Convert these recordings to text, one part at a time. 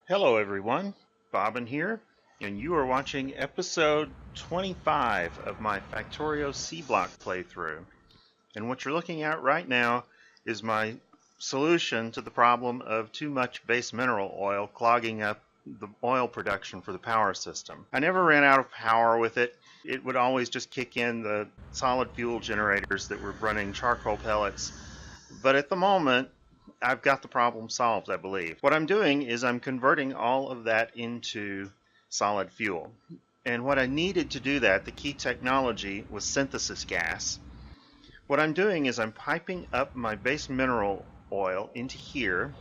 Hello everyone, Bobbin here, and you are watching episode 25 of my Factorio C-Block playthrough. And what you're looking at right now is my solution to the problem of too much base mineral oil clogging up the oil production for the power system. I never ran out of power with it. It would always just kick in the solid fuel generators that were running charcoal pellets. But at the moment, I've got the problem solved, I believe. What I'm doing is I'm converting all of that into solid fuel. And what I needed to do that, the key technology, was synthesis gas. What I'm doing is I'm piping up my base mineral oil into here,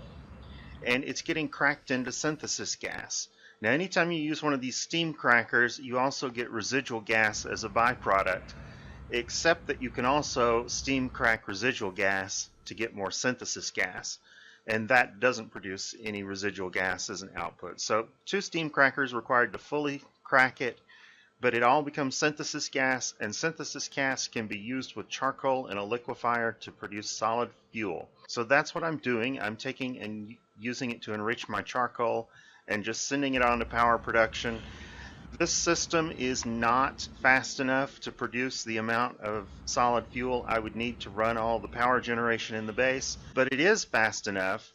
and it's getting cracked into synthesis gas. Now, anytime you use one of these steam crackers, you also get residual gas as a byproduct, except that you can also steam crack residual gas to get more synthesis gas, and that doesn't produce any residual gas as an output. So 2 steam crackers required to fully crack it, but it all becomes synthesis gas, and synthesis gas can be used with charcoal and a liquefier to produce solid fuel. So that's what I'm doing. I'm taking and using it to enrich my charcoal and just sending it on to power production. This system is not fast enough to produce the amount of solid fuel I would need to run all the power generation in the base, but it is fast enough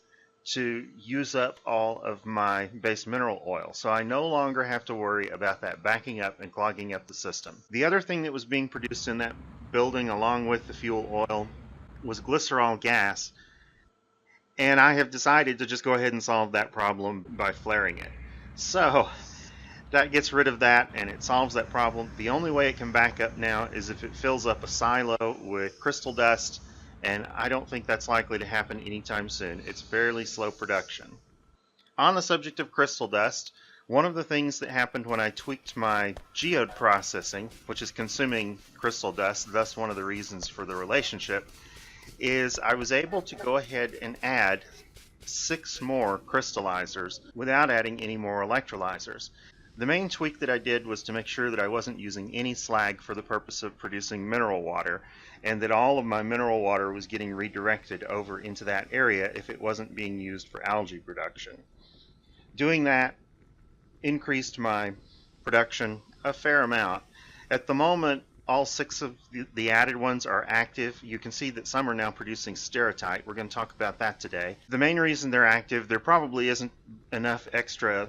to use up all of my base mineral oil. So I no longer have to worry about that backing up and clogging up the system. The other thing that was being produced in that building along with the fuel oil was glycerol gas, and I have decided to just go ahead and solve that problem by flaring it. So that gets rid of that and it solves that problem. The only way it can back up now is if it fills up a silo with crystal dust, and I don't think that's likely to happen anytime soon. It's fairly slow production. On the subject of crystal dust, one of the things that happened when I tweaked my geode processing, which is consuming crystal dust, thus one of the reasons for the relationship, is I was able to go ahead and add 6 more crystallizers without adding any more electrolyzers. The main tweak that I did was to make sure that I wasn't using any slag for the purpose of producing mineral water, and that all of my mineral water was getting redirected over into that area if it wasn't being used for algae production. Doing that increased my production a fair amount. At the moment, all 6 of the added ones are active. You can see that some are now producing steratite. We're going to talk about that today. The main reason they're active, there probably isn't enough extra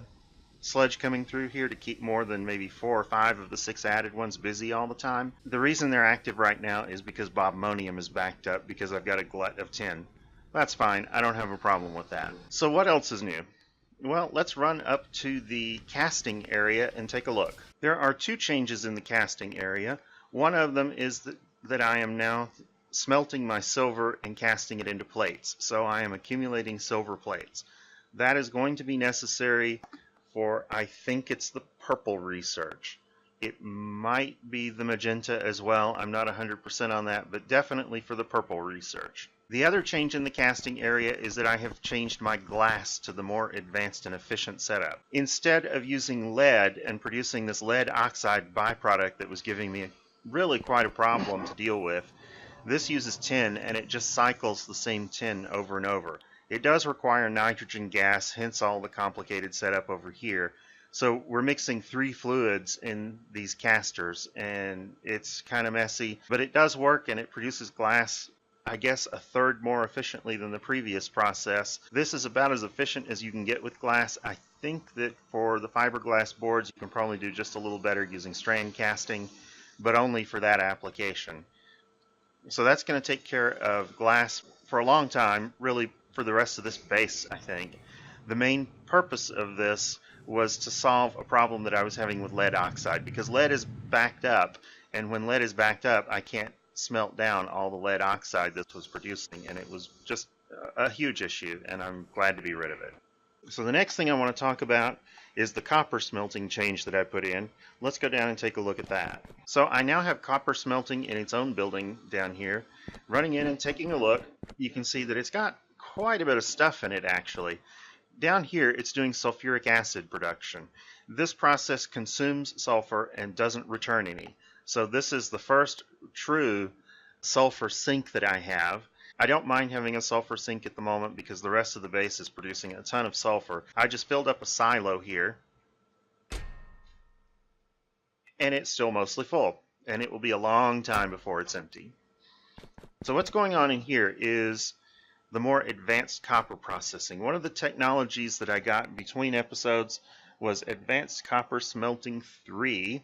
sludge coming through here to keep more than maybe 4 or 5 of the 6 added ones busy all the time. The reason they're active right now is because bobmonium is backed up because I've got a glut of tin. That's fine. I don't have a problem with that. So what else is new? Well, let's run up to the casting area and take a look. There are 2 changes in the casting area. One of them is that I am now smelting my silver and casting it into plates. So I am accumulating silver plates. That is going to be necessary for, I think it's the purple research. It might be the magenta as well. I'm not 100% on that, but definitely for the purple research. The other change in the casting area is that I have changed my glass to the more advanced and efficient setup. Instead of using lead and producing this lead oxide byproduct that was giving me really quite a problem to deal with, this uses tin, and it just cycles the same tin over and over. It does require nitrogen gas, hence all the complicated setup over here. So we're mixing 3 fluids in these casters, and it's kind of messy, but it does work, and it produces glass, I guess, a third more efficiently than the previous process. This is about as efficient as you can get with glass. I think that for the fiberglass boards, you can probably do just a little better using strand casting, but only for that application. So that's going to take care of glass for a long time, really for the rest of this base, I think. The main purpose of this was to solve a problem that I was having with lead oxide, because lead is backed up, and when lead is backed up, I can't smelt down all the lead oxide this was producing, and it was just a huge issue, and I'm glad to be rid of it. So the next thing I want to talk about is the copper smelting change that I put in. Let's go down and take a look at that. So I now have copper smelting in its own building down here. Running in and taking a look, you can see that it's got quite a bit of stuff in it actually. Down here it's doing sulfuric acid production. This process consumes sulfur and doesn't return any. So this is the first true sulfur sink that I have. I don't mind having a sulfur sink at the moment because the rest of the base is producing a ton of sulfur. I just filled up a silo here, and it's still mostly full, and it will be a long time before it's empty. So what's going on in here is the more advanced copper processing. One of the technologies that I got between episodes was Advanced Copper Smelting 3.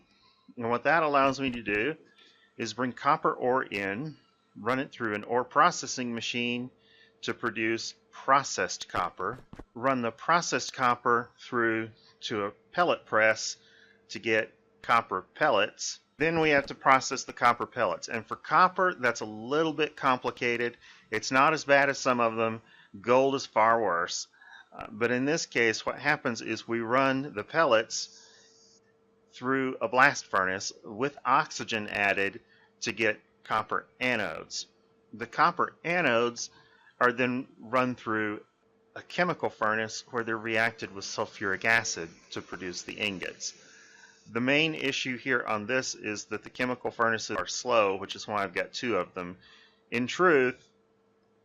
And what that allows me to do is bring copper ore in, run it through an ore processing machine to produce processed copper, run the processed copper through to a pellet press to get copper pellets. Then we have to process the copper pellets. And for copper, that's a little bit complicated. It's not as bad as some of them. Gold is far worse. But in this case, what happens is we run the pellets through a blast furnace with oxygen added to get copper anodes. The copper anodes are then run through a chemical furnace where they're reacted with sulfuric acid to produce the ingots. The main issue here on this is that the chemical furnaces are slow, which is why I've got two of them. In truth,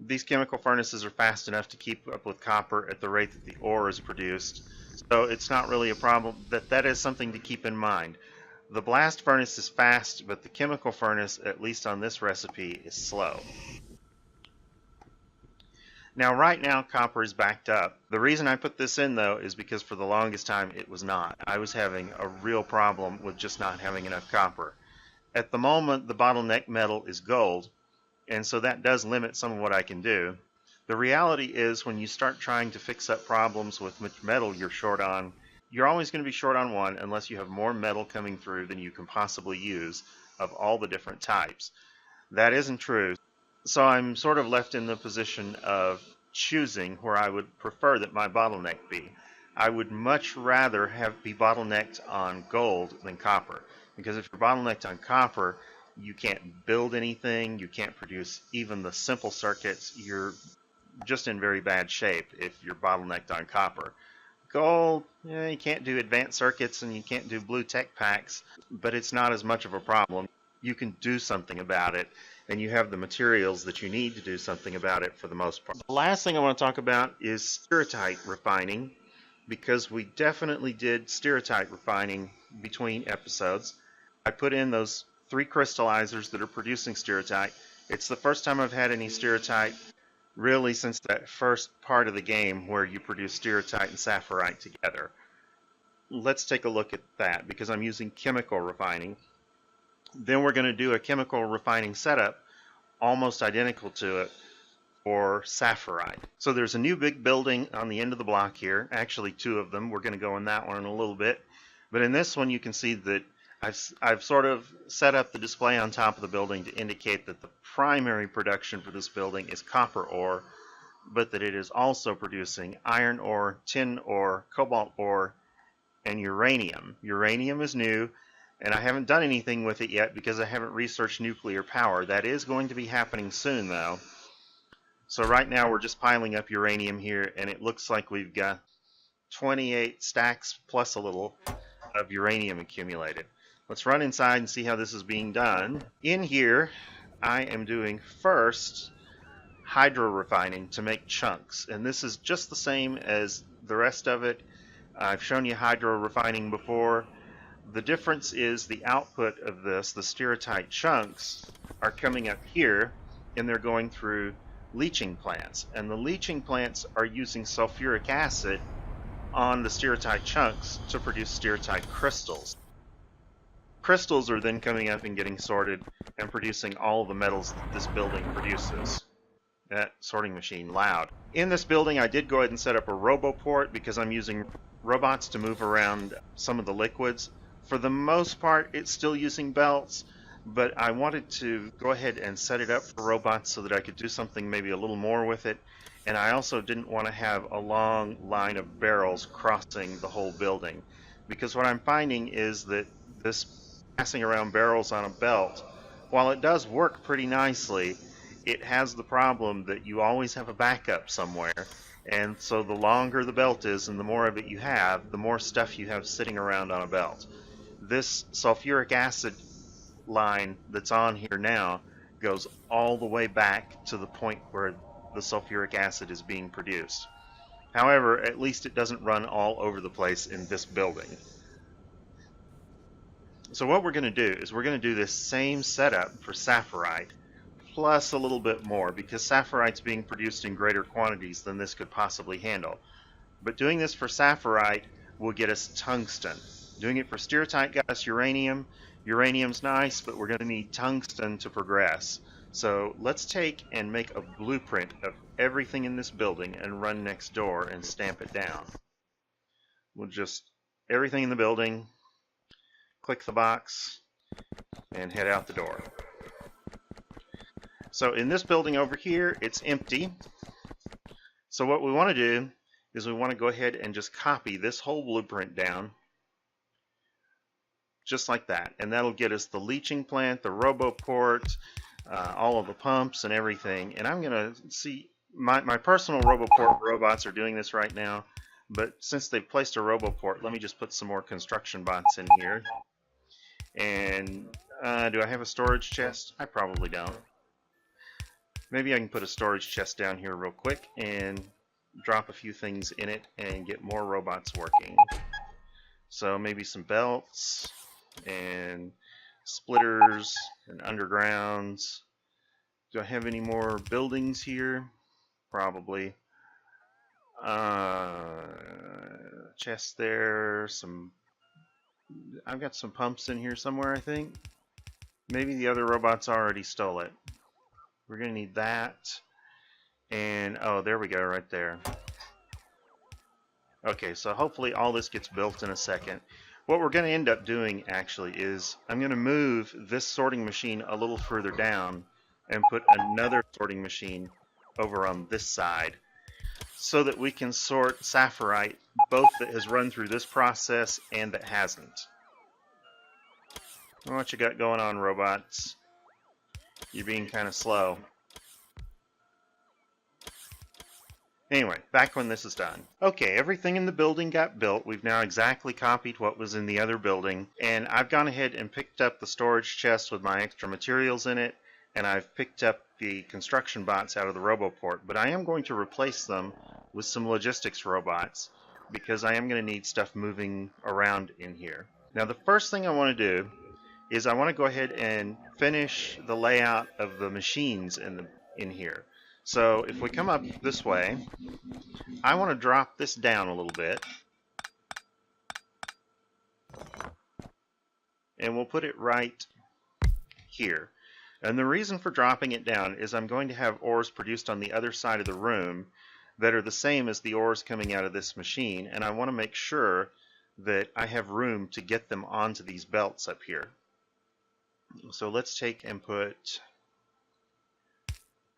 these chemical furnaces are fast enough to keep up with copper at the rate that the ore is produced, so it's not really a problem. That is something to keep in mind. The blast furnace is fast, but the chemical furnace, at least on this recipe, is slow. Now, right now, copper is backed up. The reason I put this in, though, is because for the longest time it was not. I was having a real problem with just not having enough copper. At the moment, the bottleneck metal is gold, and so that does limit some of what I can do. The reality is when you start trying to fix up problems with which metal you're short on, you're always going to be short on one unless you have more metal coming through than you can possibly use of all the different types. That isn't true. So I'm sort of left in the position of choosing where I would prefer that my bottleneck be. I would much rather be bottlenecked on gold than copper, because if you're bottlenecked on copper, you can't build anything, you can't produce even the simple circuits. You're just in very bad shape if you're bottlenecked on copper. Gold, you can't do advanced circuits and you can't do blue tech packs, but it's not as much of a problem. You can do something about it, and you have the materials that you need to do something about it for the most part. The last thing I want to talk about is stereotype refining, because we definitely did stereotype refining between episodes. I put in those 3 crystallizers that are producing stereotype. It's the first time I've had any stereotype really since that first part of the game where you produce stereotype and sapphirite together. Let's take a look at that, because I'm using chemical refining. Then we're going to do a chemical refining setup almost identical to it for sapphirite. So there's a new big building on the end of the block here, actually 2 of them. We're going to go in that one in a little bit. But in this one you can see that I've sort of set up the display on top of the building to indicate that the primary production for this building is copper ore, but that it is also producing iron ore, tin ore, cobalt ore, and uranium. Uranium is new, and I haven't done anything with it yet because I haven't researched nuclear power. That is going to be happening soon, though. So right now we're just piling up uranium here, and it looks like we've got 28 stacks plus a little of uranium accumulated. Let's run inside and see how this is being done. In here, I am doing first hydro refining to make chunks, and this is just the same as the rest of it. I've shown you hydro refining before. The difference is the output of this, the stereotype chunks, are coming up here, and they're going through leaching plants. And the leaching plants are using sulfuric acid on the stereotype chunks to produce stereotype crystals. Crystals are then coming up and getting sorted and producing all the metals that this building produces. That sorting machine loud. In this building I did go ahead and set up a roboport because I'm using robots to move around some of the liquids. For the most part it's still using belts, but I wanted to go ahead and set it up for robots so that I could do something maybe a little more with it. And I also didn't want to have a long line of barrels crossing the whole building, because what I'm finding is that this passing around barrels on a belt, while it does work pretty nicely, it has the problem that you always have a backup somewhere. And so the longer the belt is and the more of it you have, the more stuff you have sitting around on a belt. This sulfuric acid line that's on here now goes all the way back to the point where the sulfuric acid is being produced. However, at least it doesn't run all over the place in this building. So what we're going to do is we're going to do this same setup for sapphirite, plus a little bit more, because sapphirite's being produced in greater quantities than this could possibly handle. But doing this for sapphirite will get us tungsten. Doing it for stereotype got us uranium. Uranium's nice, but we're going to need tungsten to progress. So let's take and make a blueprint of everything in this building and run next door and stamp it down. We'll just, everything in the building, click the box, and head out the door. So in this building over here, it's empty. So what we want to do is we want to go ahead and just copy this whole blueprint down, just like that. And that'll get us the leaching plant, the RoboPort, all of the pumps and everything. And I'm going to see, my personal RoboPort robots are doing this right now. But since they've placed a RoboPort, let me just put some more construction bots in here. And do I have a storage chest? I probably don't. Maybe I can put a storage chest down here real quick and drop a few things in it and get more robots working. So maybe some belts and splitters and undergrounds. Do I have any more buildings here? Probably. Chest there. I've got some pumps in here somewhere, I think. Maybe the other robots already stole it. We're going to need that. And, oh, there we go, right there. Okay, so hopefully all this gets built in a second. What we're going to end up doing, actually, is I'm going to move this sorting machine a little further down and put another sorting machine over on this side so that we can sort sapphirite, both that has run through this process and that hasn't. What you got going on, robots? You're being kind of slow. Anyway, back when this is done. Okay, everything in the building got built. We've now exactly copied what was in the other building. And I've gone ahead and picked up the storage chest with my extra materials in it. And I've picked up the construction bots out of the RoboPort. But I am going to replace them with some logistics robots, because I am going to need stuff moving around in here. Now the first thing I want to do is I want to go ahead and finish the layout of the machines in here. So if we come up this way, I want to drop this down a little bit. And we'll put it right here. And the reason for dropping it down is I'm going to have ores produced on the other side of the room that are the same as the ores coming out of this machine. And I want to make sure that I have room to get them onto these belts up here. So let's take and put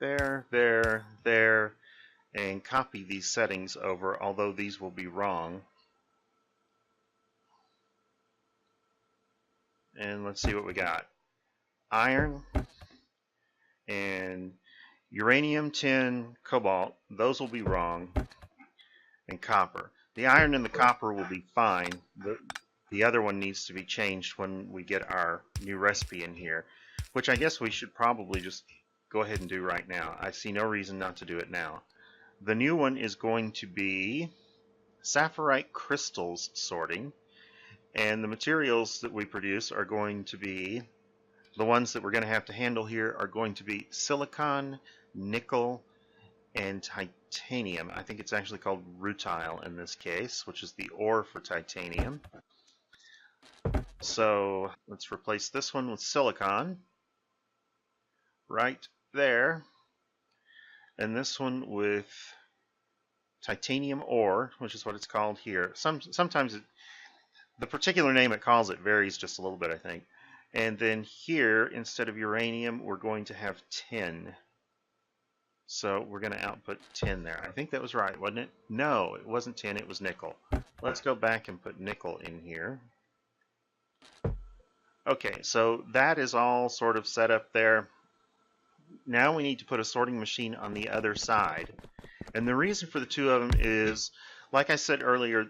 there, there, there, and copy these settings over, although these will be wrong. And let's see what we got. Iron and uranium, tin, cobalt, those will be wrong, and copper. The iron and the copper will be fine. The other one needs to be changed when we get our new recipe in here, which I guess we should probably just go ahead and do right now. I see no reason not to do it now. The new one is going to be sapphirite crystals sorting, and the materials that we produce are going to be, the ones that we're going to have to handle here are going to be silicon, nickel, and titanium. I think it's actually called rutile in this case, which is the ore for titanium. So let's replace this one with silicon right there, and this one with titanium ore, which is what it's called here. Sometimes the particular name it calls it varies just a little bit, I think. And then here, instead of uranium, we're going to have tin. So we're going to output tin there. I think that was right, wasn't it? No, it wasn't tin, it was nickel. Let's go back and put nickel in here. Okay, so that is all sort of set up there. Now we need to put a sorting machine on the other side. And the reason for the two of them is, like I said earlier,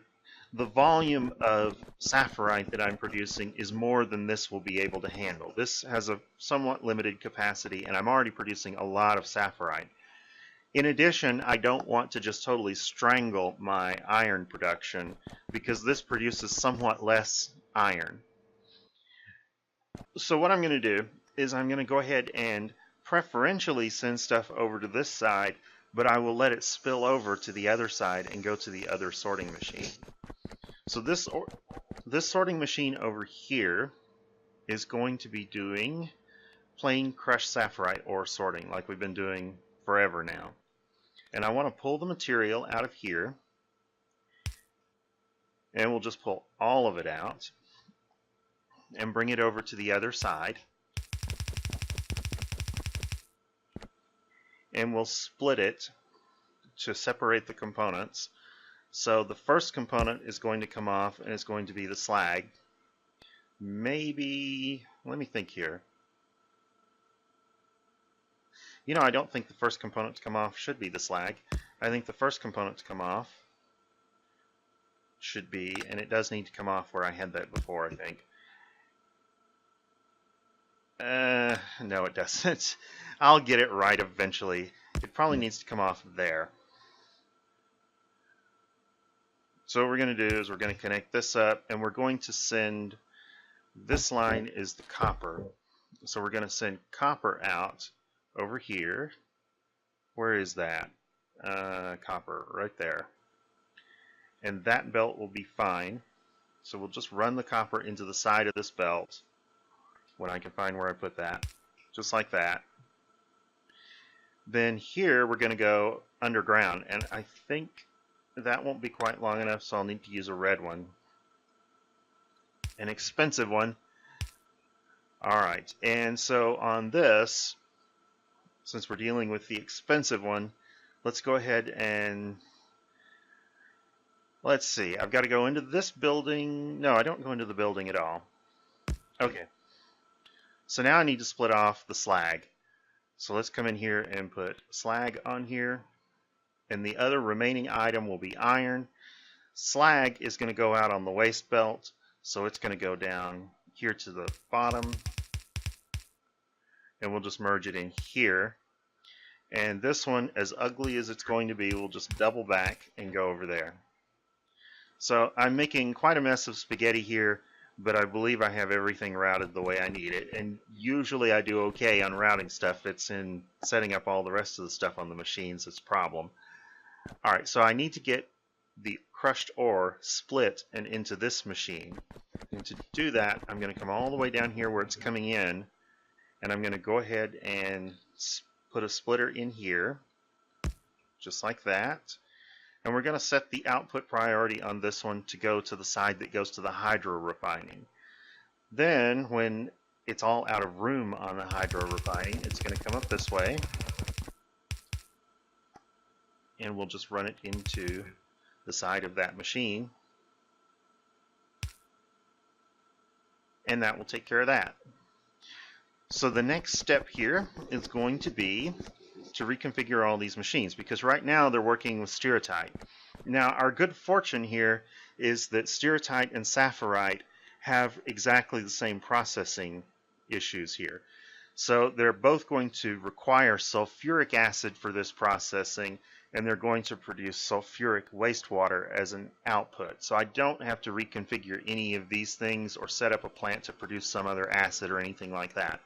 the volume of saffrite that I'm producing is more than this will be able to handle. This has a somewhat limited capacity, and I'm already producing a lot of saffrite. In addition, I don't want to just totally strangle my iron production because this produces somewhat less iron. So what I'm going to do is I'm going to go ahead and preferentially send stuff over to this side, but I will let it spill over to the other side and go to the other sorting machine. So this sorting machine over here is going to be doing plain crushed saffrite ore sorting like we've been doing forever now. And I want to pull the material out of here, and we'll just pull all of it out and bring it over to the other side. And we'll split it to separate the components. So the first component is going to come off, and it's going to be the slag. Maybe, let me think here. You know, I don't think the first component to come off should be the slag. I think the first component to come off should be, and it does need to come off where I had that before, I think. No, it doesn't. I'll get it right eventually. It probably needs to come off there. So what we're going to do is we're going to connect this up, and we're going to send, this line is the copper. So we're going to send copper out over here. Where is that? Copper, right there. And that belt will be fine. So we'll just run the copper into the side of this belt when I can find where I put that. Just like that. Then here we're going to go underground, and I think that won't be quite long enough, so I'll need to use a red one. An expensive one. Alright, and so on this, since we're dealing with the expensive one, let's go ahead and let's see. I've got to go into this building. No, I don't go into the building at all. Okay. So now I need to split off the slag. So let's come in here and put slag on here. And the other remaining item will be iron. Slag is going to go out on the waste belt, so it's going to go down here to the bottom, and we'll just merge it in here. And this one, as ugly as it's going to be, we'll just double back and go over there. So I'm making quite a mess of spaghetti here, but I believe I have everything routed the way I need it. And usually I do okay on routing stuff. It's in setting up all the rest of the stuff on the machines that's a problem. Alright, so I need to get the crushed ore split and into this machine. And to do that, I'm going to come all the way down here where it's coming in, and I'm going to go ahead and put a splitter in here, just like that. And we're going to set the output priority on this one to go to the side that goes to the hydro refining. Then, when it's all out of room on the hydro refining, it's going to come up this way, and we'll just run it into the side of that machine, and that will take care of that. So the next step here is going to be to reconfigure all these machines, because right now they're working with stereotype. Now our good fortune here is that stereotype and saffrite have exactly the same processing issues here. So they're both going to require sulfuric acid for this processing, and they're going to produce sulfuric wastewater as an output. So I don't have to reconfigure any of these things or set up a plant to produce some other acid or anything like that.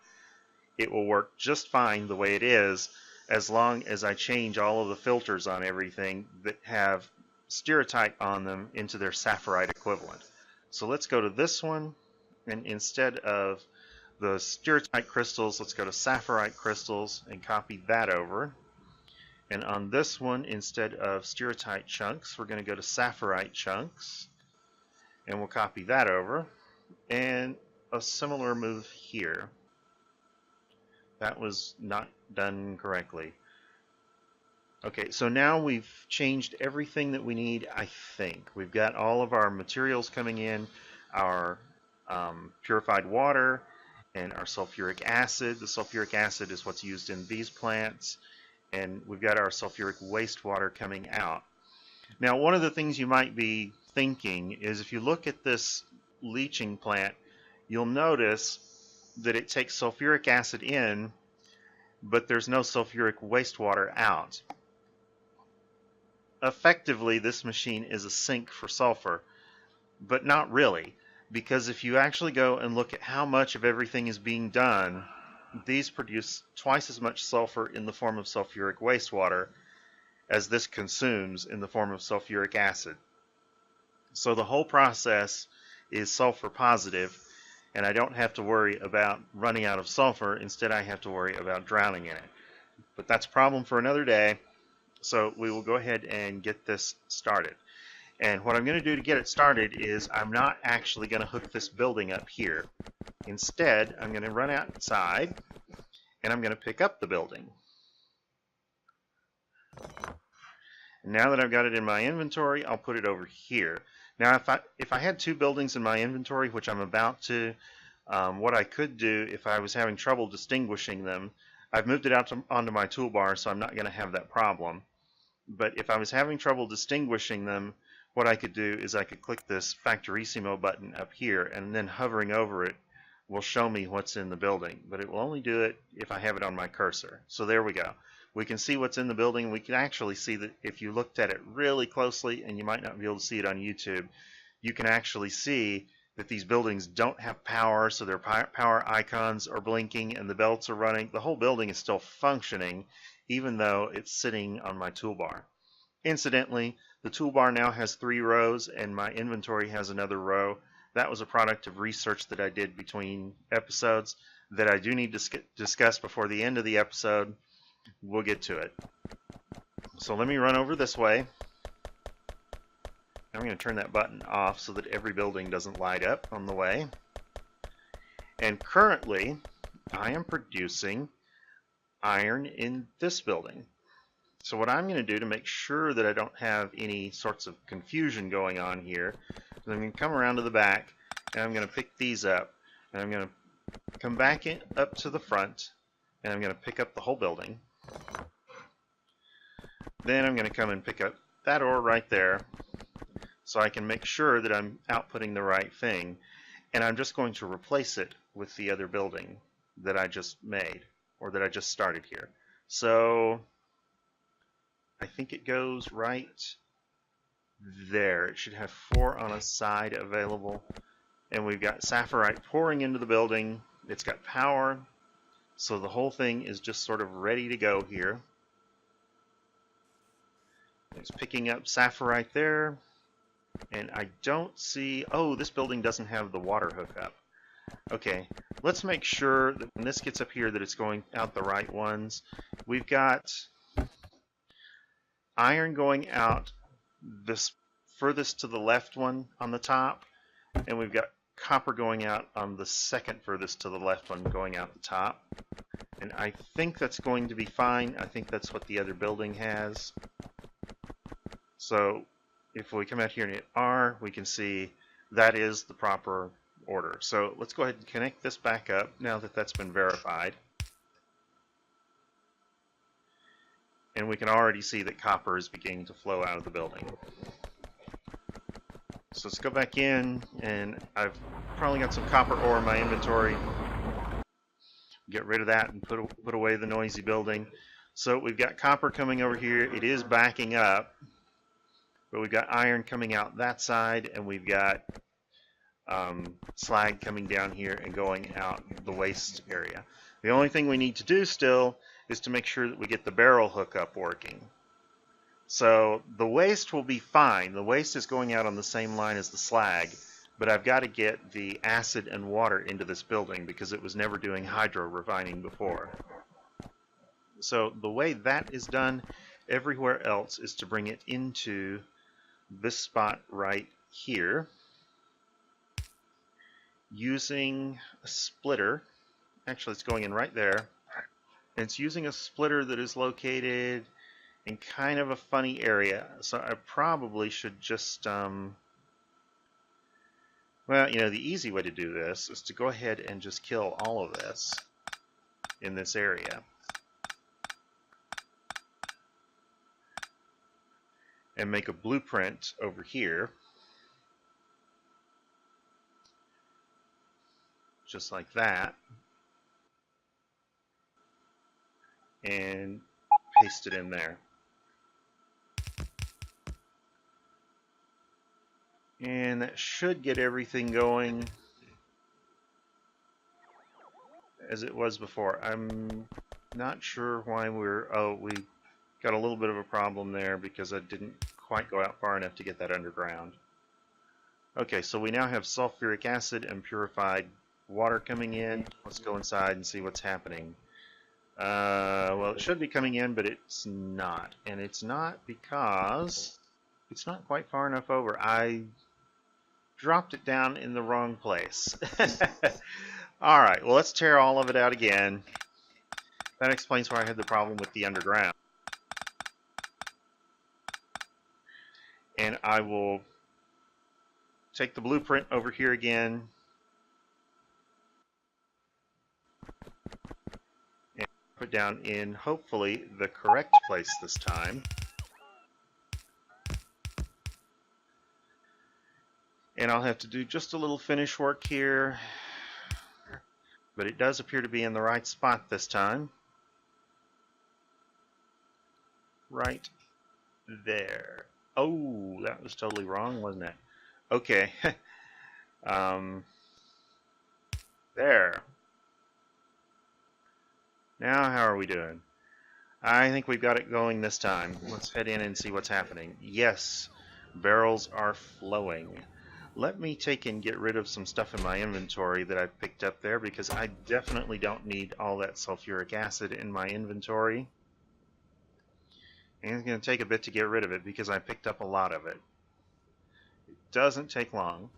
It will work just fine the way it is, as long as I change all of the filters on everything that have stereotype on them into their saffrite equivalent. So let's go to this one, and instead of the stereotype crystals, let's go to saffrite crystals and copy that over. And on this one, instead of stereotype chunks, we're going to go to saffrite chunks, and we'll copy that over. And a similar move here. That was not done correctly. Okay, so now we've changed everything that we need, I think. We've got all of our materials coming in, our purified water, and our sulfuric acid. The sulfuric acid is what's used in these plants. And we've got our sulfuric wastewater coming out. Now, one of the things you might be thinking is if you look at this leaching plant, you'll notice that it takes sulfuric acid in, but there's no sulfuric wastewater out. Effectively, this machine is a sink for sulfur, but not really, because if you actually go and look at how much of everything is being done, these produce twice as much sulfur in the form of sulfuric wastewater as this consumes in the form of sulfuric acid. So the whole process is sulfur positive, and I don't have to worry about running out of sulfur. Instead, I have to worry about drowning in it. But that's a problem for another day, so we will go ahead and get this started. And what I'm going to do to get it started is I'm not actually going to hook this building up here. Instead, I'm going to run outside and I'm going to pick up the building. And now that I've got it in my inventory, I'll put it over here. Now, if I had two buildings in my inventory, which I'm about to, what I could do if I was having trouble distinguishing them, I've moved it out onto my toolbar, so I'm not going to have that problem. But if I was having trouble distinguishing them, what I could do is I could click this Factorissimo button up here, and then hovering over it will show me what's in the building. But it will only do it if I have it on my cursor. So there we go. We can see what's in the building. We can actually see that if you looked at it really closely, and you might not be able to see it on YouTube, you can actually see that these buildings don't have power, so their power icons are blinking and the belts are running. The whole building is still functioning, even though it's sitting on my toolbar. Incidentally, the toolbar now has 3 rows and my inventory has another row. That was a product of research that I did between episodes that I do need to discuss before the end of the episode. We'll get to it. So let me run over this way. I'm going to turn that button off so that every building doesn't light up on the way. And currently, I am producing iron in this building. So what I'm going to do to make sure that I don't have any sorts of confusion going on here is I'm going to come around to the back and I'm going to pick these up, and I'm going to come back up to the front and I'm going to pick up the whole building. Then I'm going to come and pick up that ore right there so I can make sure that I'm outputting the right thing, and I'm just going to replace it with the other building that I just made, or that I just started here. So I think it goes right there. It should have 4 on a side available. And we've got sapphirite pouring into the building. It's got power. So the whole thing is just sort of ready to go here. It's picking up sapphirite there. And I don't see... Oh, this building doesn't have the water hookup. Okay, let's make sure that when this gets up here that it's going out the right ones. We've got iron going out this furthest to the left one on the top, and we've got copper going out on the second furthest to the left one going out the top. And I think that's going to be fine. I think that's what the other building has. So if we come out here and hit R, we can see that is the proper order. So let's go ahead and connect this back up now that that's been verified. And we can already see that copper is beginning to flow out of the building. So let's go back in, and I've probably got some copper ore in my inventory. Get rid of that and put away the noisy building. So we've got copper coming over here. It is backing up, but we've got iron coming out that side, and we've got slag coming down here and going out the waste area. The only thing we need to do still is to make sure that we get the barrel hookup working. So the waste will be fine. The waste is going out on the same line as the slag, but I've got to get the acid and water into this building because it was never doing hydro refining before. So the way that is done everywhere else is to bring it into this spot right here using a splitter. Actually, it's going in right there. And it's using a splitter that is located in kind of a funny area. So I probably should just, well, you know, the easy way to do this is to go ahead and just kill all of this in this area. And make a blueprint over here. just like that, and paste it in there. And that should get everything going as it was before. I'm not sure why we got a little bit of a problem there because I didn't quite go out far enough to get that underground. Okay, so we now have sulfuric acid and purified water coming in. Let's go inside and see what's happening. Well, it should be coming in, but it's not. And it's not because it's not quite far enough over. I dropped it down in the wrong place. Alright, well, let's tear all of it out again. That explains why I had the problem with the underground. And I will take the blueprint over here again and put down in, hopefully, the correct place this time. And I'll have to do just a little finish work here, but it does appear to be in the right spot this time. Right there. Oh, that was totally wrong, wasn't it? Okay. There. Now, how are we doing? I think we've got it going this time. Let's head in and see what's happening. Yes, barrels are flowing. Let me take and get rid of some stuff in my inventory that I've picked up there because I definitely don't need all that sulfuric acid in my inventory. And it's going to take a bit to get rid of it because I picked up a lot of it. It doesn't take long.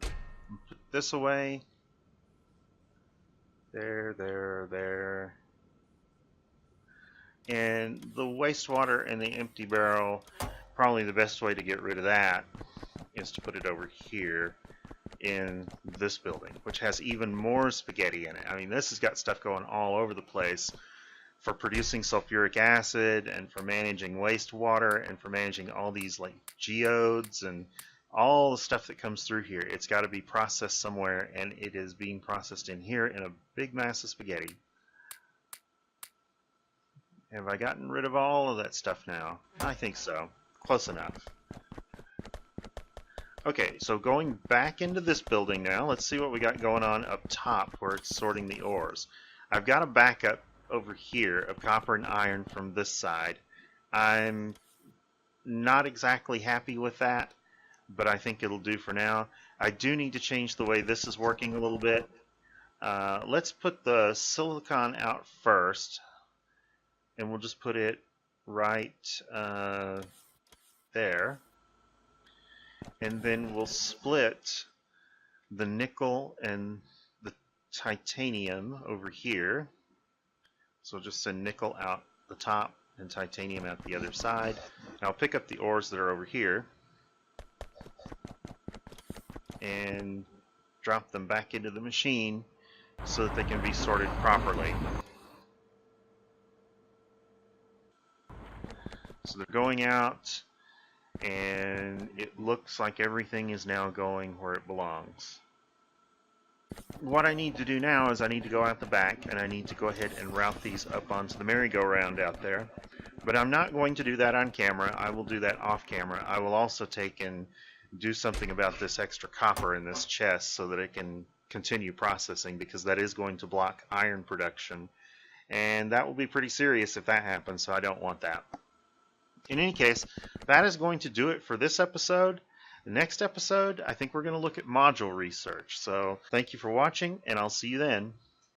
Put this away. There. And the wastewater and the empty barrel, probably the best way to get rid of that is to put it over here in this building, which has even more spaghetti in it. I mean, this has got stuff going all over the place for producing sulfuric acid and for managing wastewater and for managing all these like geodes and all the stuff that comes through here. It's got to be processed somewhere, and it is being processed in here in a big mass of spaghetti. Have I gotten rid of all of that stuff now? I think so. Close enough. Okay, so going back into this building now, let's see what we got going on up top where it's sorting the ores. I've got a backup over here of copper and iron from this side. I'm not exactly happy with that, but I think it'll do for now. I do need to change the way this is working a little bit. Let's put the silicon out first, and we'll just put it right there. And then we'll split the nickel and the titanium over here. So just send nickel out the top and titanium out the other side. Now I'll pick up the ores that are over here and drop them back into the machine so that they can be sorted properly. So they're going out, and it looks like everything is now going where it belongs. What I need to do now is I need to go out the back and I need to go ahead and route these up onto the merry-go-round out there. But I'm not going to do that on camera. I will do that off camera. I will also take and do something about this extra copper in this chest so that it can continue processing, because that is going to block iron production. And that will be pretty serious if that happens, so I don't want that. In any case, that is going to do it for this episode. The next episode, I think we're going to look at module research. So thank you for watching, and I'll see you then.